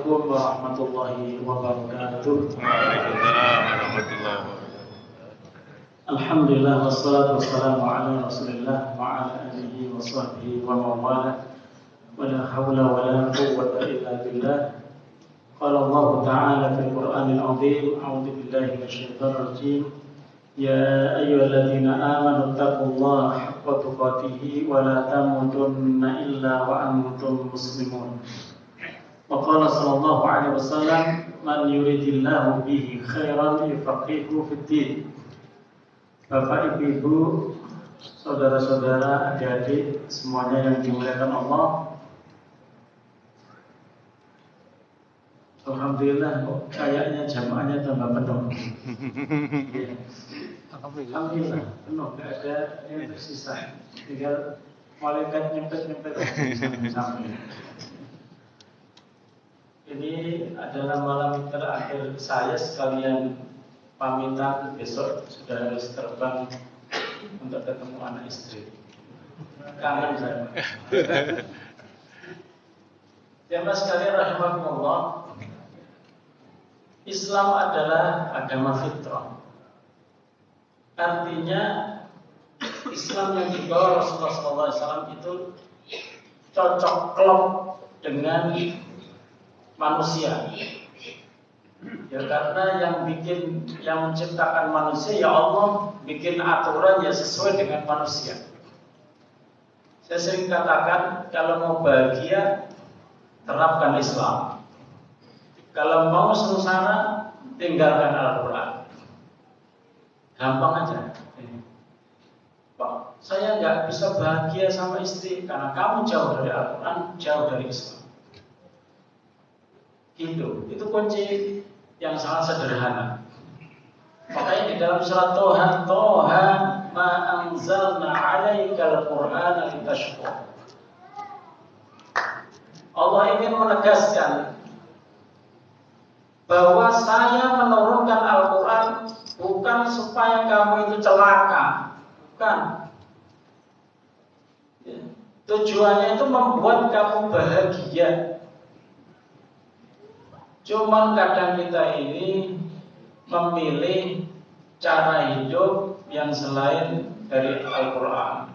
Assalamualaikum warahmatullahi wabarakatuh. Waalaikumsalam warahmatullahi wabarakatuh. Alhamdulillah wassalatu wassalamu ala Rasulillah wa ala alihi wa sahbihi wa mawala. Wa la hawla wa la quwwata illa billah. Qala Allah Ta'ala fil Qur'anil 'azim, a'udzu billahi minasyaitonir rajim. Ya ayyuhalladzina amanu taqullaha haqqa tuqatih wa la tamutunna illa wa antum muslimun. Wa qala sallallahu alaihi wasallam, man yuridillahu bihi khairan yufaqihuhu fid din. Bapak, Ibu, saudara-saudara, adik-adik semuanya yang dimuliakan Allah. Alhamdulillah, kok kayaknya jamaahnya tambah penuh. Alhamdulillah, penuh, nggak ada yang tersisa. Tinggal malaikat nyempet-nyempet sampai. Ini adalah malam terakhir saya, sekalian pamitan, besok sudah harus terbang untuk ketemu anak istri. Kangen saya. Jemaah sekalian rahimakumullah, Islam adalah agama fitrah. Artinya Islam yang dibawa Rasulullah SAW itu cocok klop dengan manusia. Ya karena yang menciptakan manusia ya Allah, bikin aturan ya sesuai dengan manusia. Saya sering katakan, kalau mau bahagia terapkan Islam. Kalau mau sengsara tinggalkan Al-Quran. Gampang aja. Pak, saya nggak bisa bahagia sama istri karena kamu jauh dari Al-Quran, jauh dari Islam. Gitu. Itu kunci yang sangat sederhana. Makanya di dalam surat Toha ma anzalna 'alaikal Qur'ana litashqa. Allah ingin menegaskan bahwa saya menurunkan Al-Quran bukan supaya kamu itu celaka, bukan. Tujuannya itu membuat kamu bahagia. Cuman kadang kita ini memilih cara hidup yang selain dari Al-Quran,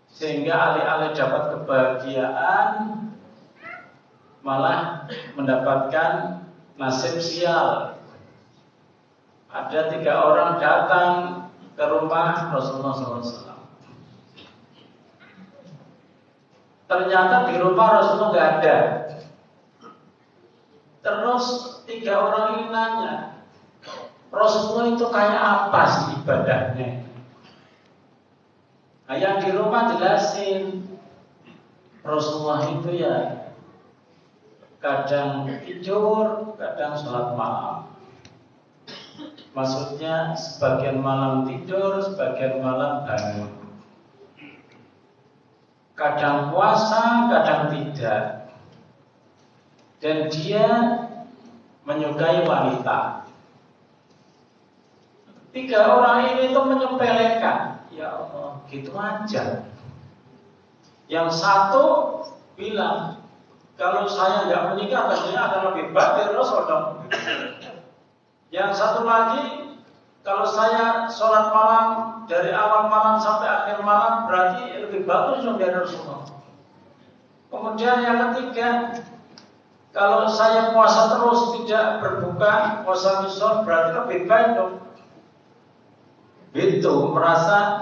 sehingga alih-alih dapat kebahagiaan malah mendapatkan nasib sial. Ada 3 orang datang ke rumah Rasulullah SAW. Ternyata di rumah Rasulullah nggak ada. Terus 3 orang ini nanya, Rasulullah itu kayak apa sih ibadahnya? Nah, yang di rumah jelasin, Rasulullah itu ya kadang tidur, kadang sholat malam. Maksudnya sebagian malam tidur, sebagian malam bangun. Kadang puasa, kadang tidak. Dan dia menyukai wanita. 3 orang ini tuh menyepelekan. Ya Allah, gitu aja. Yang satu bilang, kalau saya nggak menikah, pastinya akan lebih baik dari Rasul dong. Yang satu lagi, kalau saya sholat malam dari awal malam sampai akhir malam, berarti lebih bagus dong dari Rasulullah. Kemudian yang ketiga, kalau saya puasa terus tidak berbuka, puasa misal, berarti lebih baik dong. Itu merasa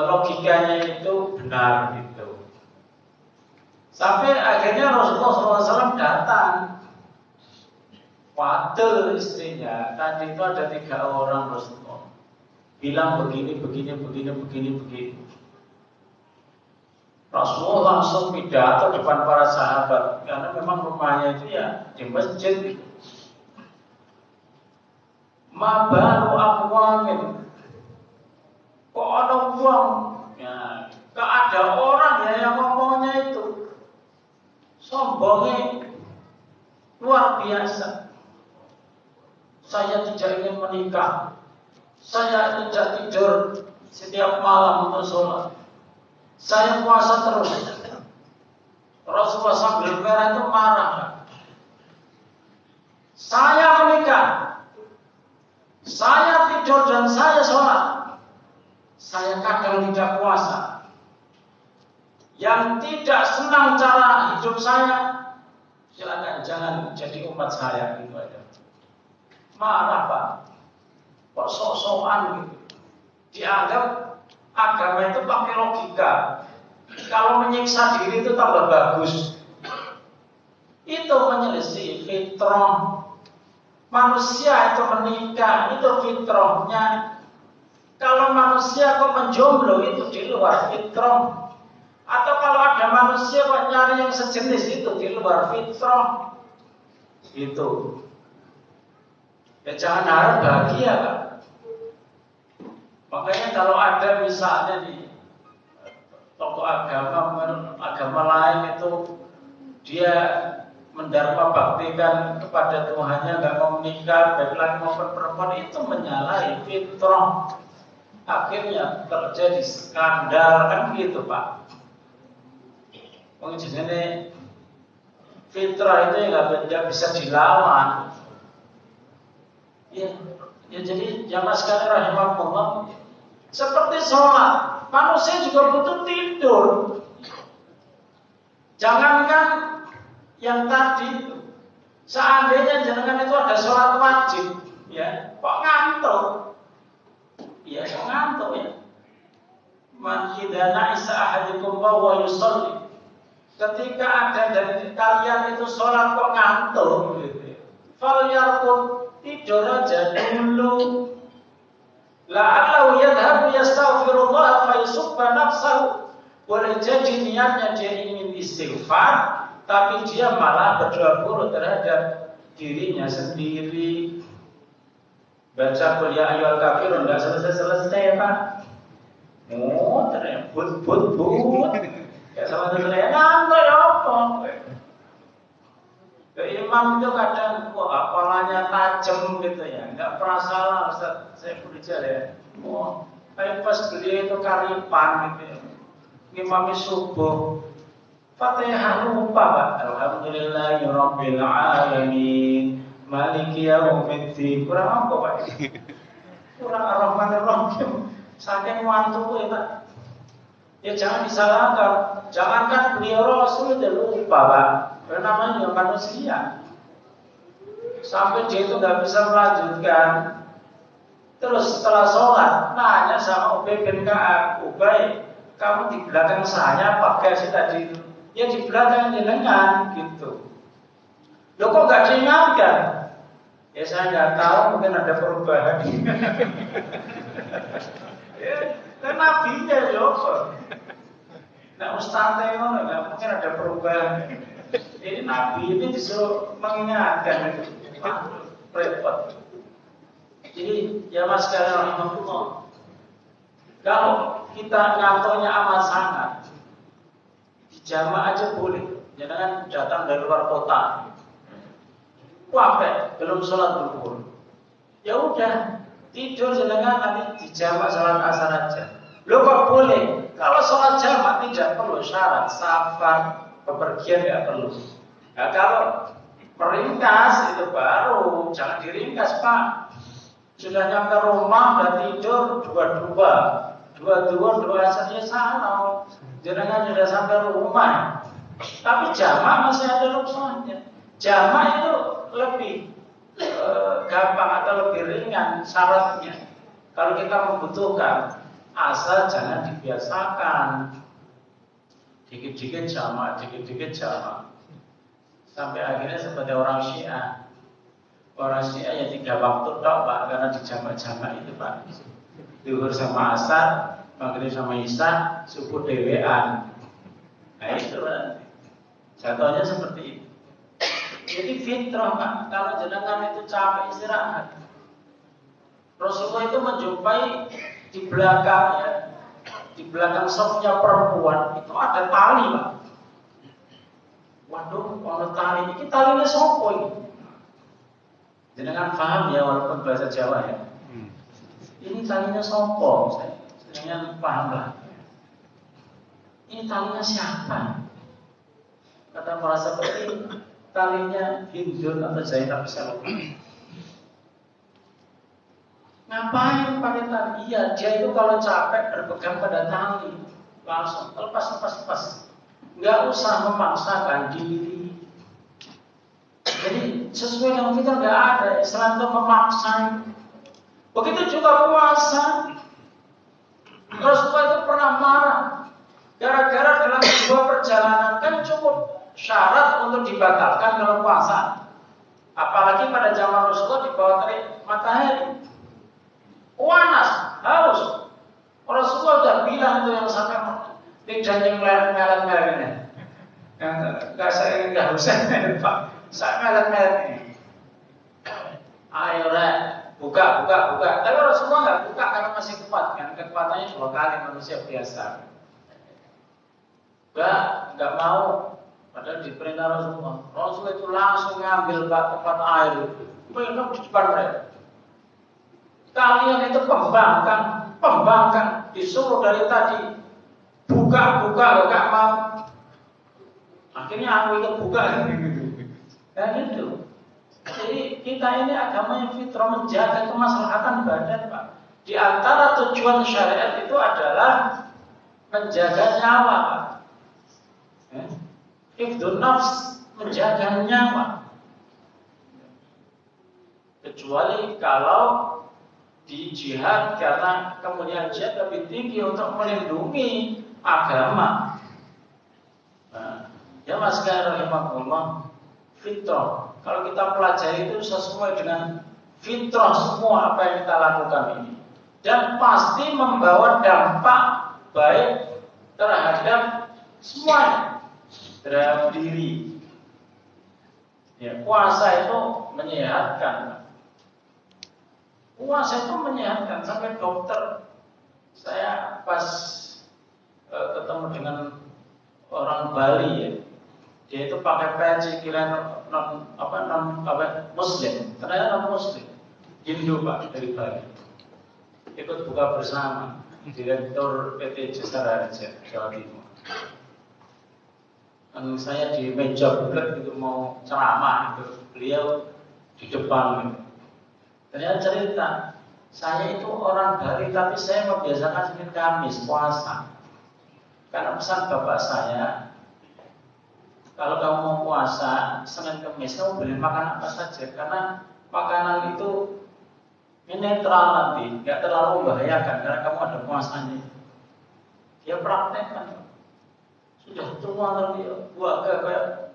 logikanya itu benar gitu. Sampai akhirnya Rasulullah SAW datang. Wadil istrinya, tadi itu ada 3 orang Rasulullah bilang begini. Rasulullah langsung pidato depan para sahabat, karena memang rumahnya itu ya di masjid. Ma balu aqwamin, kok ada uang? Ya, kok ada orang ya yang ngomongnya itu sombongnya luar biasa. Saya tidak ingin menikah, saya tidak tidur setiap malam untuk sholat, saya puasa terus. Rasulullah sambil merah itu marah. Saya tidur dan saya sholat. Saya kadang tidak puasa. Yang tidak senang cara hidup saya, silakan jangan jadi umat saya, gitu aja. Marah Pak, kok sok-sokan gitu. Dianggap agama itu pakai logika. Kalau menyiksa diri itu tambah bagus. Itu menyelisih fitrah. Manusia itu menikah, itu fitrahnya. Kalau manusia kok menjomblo, itu di luar fitrah. Atau kalau ada manusia kok nyari yang sejenis, itu di luar fitrah. Itu. Ya jangan harap bahagia Pak. Makanya kalau ada misalnya di tokoh agama lain itu dia mendharma baktikan kepada Tuhannya, nggak mau menikah, baik laki maupun perempuan, itu menyalahi fitrah. Akhirnya terjadi skandal kan gitu Pak. Mungkin ini fitrah itu nggak bisa dilawan. Ya, jadi jamaah sekalian rahimahullah, seperti sholat, manusia juga butuh tidur. Jangankan yang tadi, seandainya jangan itu ada sholat wajib, ya, kok ngantuk? Ya, kok ngantuk ya. Man idza na'isa ahadukum wa yusalli. Ketika ada dari kalian itu sholat kok ngantuk, gitu. Falyarqud, tidur aja dulu. La'allahu yadhhabu yastaghfirullah fa yusubba nafsahu. Boleh jadi niatnya dia ingin istighfar, tapi dia malah berdoa buruk terhadap dirinya sendiri. Baca qul ya ayyuhal kafirun enggak selesai Pak. Oh, ternyata but. Ya sama selesai ngantuk ya apa? Imam itu kadang apalanya tajam gitu ya, nggak pernah salah Ustaz, saya belajar ya. Tapi pas beliau itu karipan gitu ya. Imam subuh, Fatihah lupa Pak. Alhamdulillahirabbil alamin, maliki yaumiddin. Kurang apa Pak? Kurang Ar-Rahmanir Rahim. Saking ngantuk ya Pak. Ya jangan disalahkan. Jangankan beliau Rasul itu lupa Pak. Namanya manusia. Sampai dia itu nggak bisa melanjutkan. Terus setelah sholat nanya sama Ubay bin Ka'ab, Ubay, kamu di belakang saya pakai sih tadi itu? Ya di belakang jenengan gitu. Loh kok nggak diingatkan? Ya saya nggak tahu, mungkin ada perubahan. Ya, kan nabinya Joko. Nah ustaznya nggak mungkin ada perubahan. Jadi Nabi ini disuruh mengingatkan, repot. Jadi ya mas sekalian rahimahullah, kalau kita ngantornya amat sangat, di jamaah aja boleh. Jangan datang dari luar kota, wafat belum sholat zuhur, ya udah tidur jenengan nanti di jamaah sholat asar aja. Lo kok boleh? Kalau sholat jamaah tidak perlu syarat safar, bepergian nggak perlu. Nah kalau meringkas itu baru, jangan diringkas Pak. Sudah nyampe rumah udah tidur dua saja salah. Jangan sudah sampai rumah. Tapi jamaah masih ada rukshohnya. Jamaah itu lebih gampang atau lebih ringan syaratnya. Kalau kita membutuhkan, asal jangan dibiasakan. Dikit-dikit jamaah, sampai akhirnya seperti orang Syiah. Orang Syiah ya 3 waktu tok Pak, karena di jamaah itu Pak. Zuhur sama asar, maghrib sama isya, subuh dewean. Nah itu nanti jatuhnya seperti itu. Jadi fitrah Pak, kalau jenengan itu capek istirahat. Rasulullah itu menjumpai di belakang ya, di belakang safnya perempuan itu ada tali Pak. Waduh, kalau tali ini talinya sopo ini? Jangan paham ya walaupun bahasa Jawa ya. Ini talinya sopo, saya jangan paham lah. Ini talinya siapa? Kata para seperti talinya Hindun atau Zainab bisa lupa. Ngapain pakai tali? Iya, dia itu kalau capek berpegang pada tali, langsung lepas. Nggak usah memaksakan diri. Jadi sesuai dengan kita nggak ada. Islam itu memaksa. Begitu juga puasa. Rasulullah itu pernah marah gara-gara dalam sebuah perjalanan kan cukup syarat untuk dibatalkan kalau puasa. Apalagi pada zaman Rasulullah di bawah terik matahari. Panas, haus. Rasulullah sudah bilang itu yang sampai lidahnya melet-melet ini. Enggak saya enggak usah Pak. Saya melet-melet ini. Ayo lah, buka. Tapi Rasulullah enggak buka karena masih kuat kan. Kekuatannya 2 kali manusia biasa. Enggak mau. Padahal diperintah Rasulullah. Rasulullah itu langsung ngambil tempat air itu. Minum di depan mereka. Kalian itu pembangkang, disuruh dari tadi buka, enggak mau. Akhirnya aku ikut buka. Dan itu. Jadi kita ini agamanya fitrah, menjaga kemaslahatan badan, Pak. Di antara tujuan syariat itu adalah menjaga nyawa, Pak. Hifdzun nafs, menjaga nyawa. Kecuali kalau di jihad, karena kemuliaan jihad lebih tinggi untuk melindungi agama. Nah, ya mas rahimahullah, fitrah. Kalau kita pelajari itu sesuai dengan fitrah semua apa yang kita lakukan ini, dan pasti membawa dampak baik terhadap semuanya, terhadap diri. Ya, puasa itu menyehatkan. Puasa itu menyehatkan. Sampai dokter, saya pas ketemu dengan orang Bali ya, dia itu pakai peci kira non Muslim, ternyata non Muslim, Hindu Pak dari Bali, ikut buka bersama Direktur PT Jasara Harja Jawa Timur. Dan saya di meja bulat itu mau ceramah itu, beliau di depan gitu. Ternyata cerita, saya itu orang Bali tapi saya membiasakan Senin Kamis puasa. Karena pesan bapak saya, kalau kamu mau puasa Senin Kamis kamu boleh makan apa saja, karena makanan itu netral nanti, nggak terlalu membahayakan karena kamu ada puasanya. Dia praktekkan, sudah tua tapi buat kayak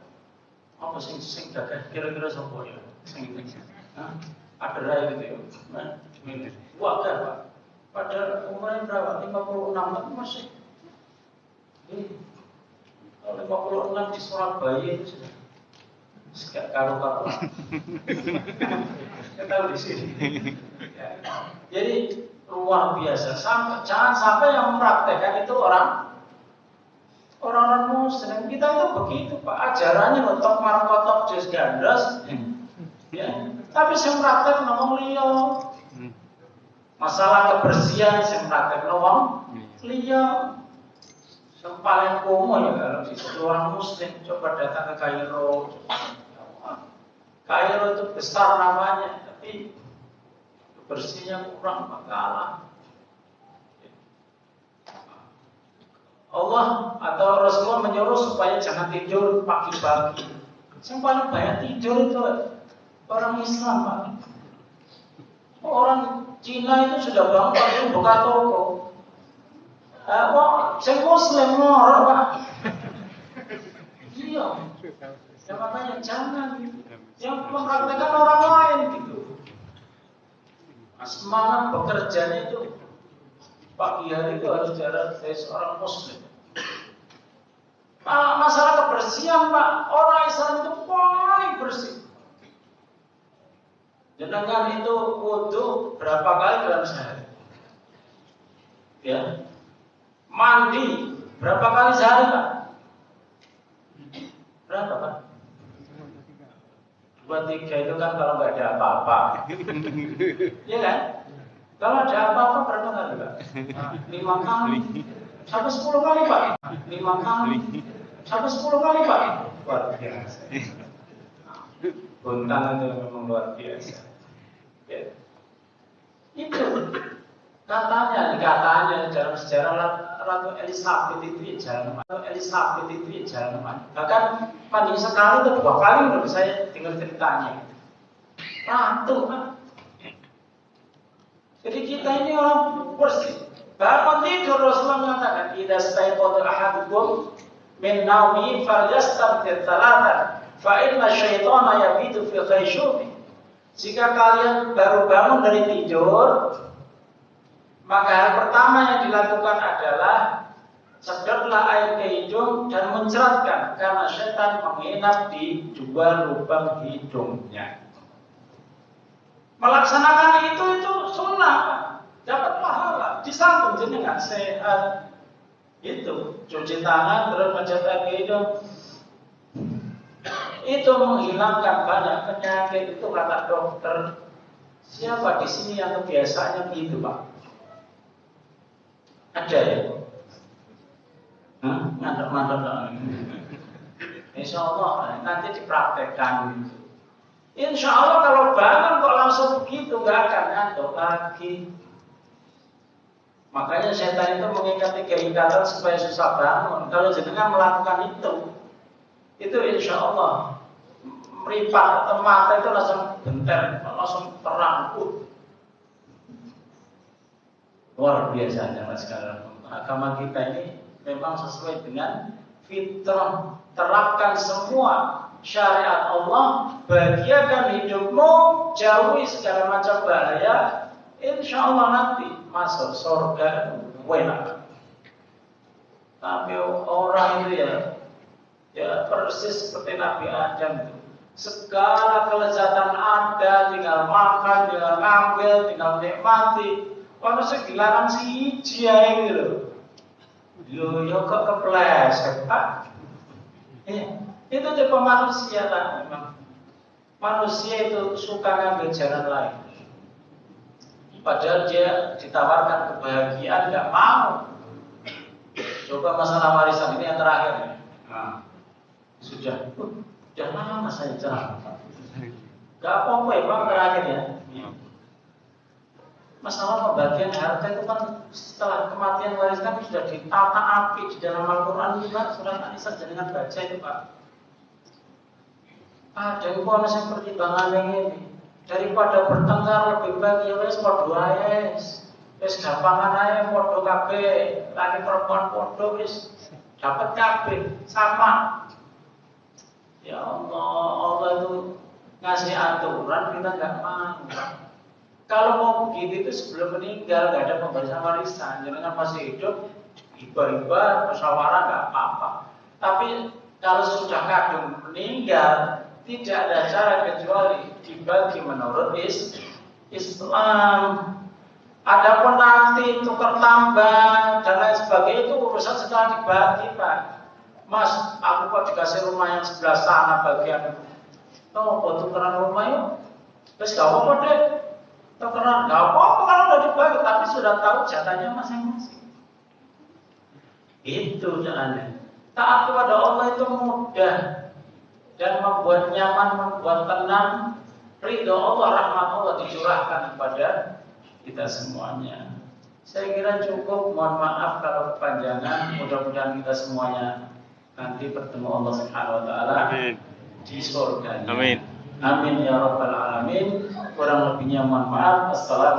apa sing gagah kira-kira sopo ya, sing ada raya gitu ya, wajar Pak. Padahal umurnya berapa? 56 tapi masih. Kalau 56 di Surabaya itu sudah sekian karu-karu. Kita tahu di sini. Ya. Jadi luar biasa. Jangan sampai yang mempraktekkan itu orang Muslim. Kita itu begitu Pak. Ajarannya untuk markotok jus gandos. Ya. Tapi saya praktek ngomong liyo. Masalah kebersihan saya praktek ngomong liyo. Yang paling umum ya kalau di orang Muslim coba datang ke Kairo. Kairo itu besar namanya, tapi kebersihannya kurang, kalah. Allah atau Rasulullah menyuruh supaya jangan tidur pagi-pagi. Yang paling banyak tidur itu orang Islam, Pak. Orang Cina itu sudah bangun pagi buka toko. Saya Muslim ngorok, Pak. Iya. Ya makanya jangan yang mempraktekkan orang lain gitu. Semangat bekerjanya itu pagi hari itu harus diarahkan dari seorang Muslim. Masalah kebersihan, Pak. Orang Islam itu paling bersih. Jenengan itu wudu berapa kali dalam sehari? Ya. Mandi berapa kali sehari, Pak? Berapa, Pak? 2-3 itu kan kalau nggak ada apa-apa. Iya kan? Kalau ada apa-apa berapa kali, Pak? 5 kali. Sampai 10 kali, Pak. 5 kali. Sampai 10 kali, Pak. Luar biasa. Buntan itu memang luar biasa. Ya. Itu Katanya dalam sejarah Ratu Elizabeth itu jalan kemana. Bahkan paling sekali atau 2 kali udah saya dengar ceritanya. Ratu kan. Jadi kita ini orang bersih. Bahkan tidur Rasulullah mengatakan, "Idza staiqadha ahadukum min nawmi falyastabtir thalathan, fa inna syaitana yabitu fi khayshumi." Jika kalian baru bangun dari tidur, maka hal pertama yang dilakukan adalah sedotlah air ke hidung dan menceratkan, karena setan menginap di 2 lubang hidungnya. Melaksanakan itu sunnah, dapat pahala. Di samping jenengan sehat, itu cuci tangan terus mencetak ke hidung, itu menghilangkan banyak penyakit. Itu kata dokter. Siapa di sini yang kebiasaannya begitu, Pak? Ada ya? Mantap. Insya Allah nanti dipraktekkan. Insya Allah kalau bangun kok langsung begitu, nggak akan ngantuk lagi. Makanya setan itu mengikat 3 ikatan supaya susah bangun. Kalau jenengan melakukan itu insya Allah meripat atau mata itu langsung bentar, langsung terang. Luar biasa mas sekarang. Agama kita ini memang sesuai dengan fitrah. Terapkan semua syariat Allah, bahagiakan hidupmu, jauhi segala macam bahaya. Insya Allah nanti masuk surga enak. Tapi orang itu ya persis seperti Nabi Adam. Segala kelezatan ada, tinggal makan, tinggal ngambil, tinggal nikmati. Kalau segilaran siji ae gitu lho. Yo kok kepleset, Pak. Itu tipe manusia lah memang. Manusia itu suka ngambil jalan lain. Padahal dia ditawarkan kebahagiaan enggak mau. Coba masalah warisan ini yang terakhir ya. Nah, sudah lama saya ceramah. Enggak apa-apa ya, Bang, terakhir ya. Masalah pembagian harta itu kan setelah kematian warisan sudah ditata api di dalam Al-Quran juga. Surat An-Nisa dengan baca itu, Pak. Ada yang yang pertimbangan yang ini. Daripada bertengkar lebih baik ya wes podo ae. Wes gampangan ae podo kabeh. Laki perempuan podo wes dapat kabeh sama. Ya Allah itu ngasih aturan kita enggak mau. Kalau mau begitu itu sebelum meninggal nggak ada pemberian warisan, jangan masih hidup iba-iba musyawarah nggak apa-apa. Tapi kalau sudah kadung meninggal tidak ada cara kecuali dibagi menurut Islam. Adapun nanti tukar tambah dan lain sebagainya itu urusan setelah dibagi, Pak. Mas, aku kok dikasih rumah yang sebelah sana bagian itu. Oh, kok tukeran rumah yuk? Terus gak apa-apa deh. Tukeran, gak apa-apa kalau udah dibagi, tapi sudah tahu jatahnya masing-masing. Itu jalannya. Taat kepada Allah itu mudah dan membuat nyaman, membuat tenang. Ridho Allah, rahmat Allah dicurahkan kepada kita semuanya. Saya kira cukup. Mohon maaf kalau kepanjangan. Mudah-mudahan kita semuanya nanti bertemu Allah Subhanahu Wa Taala di surga. Amin. Amin ya Rabbal Alamin. Kurang lebihnya mohon maaf. Assalamualaikum.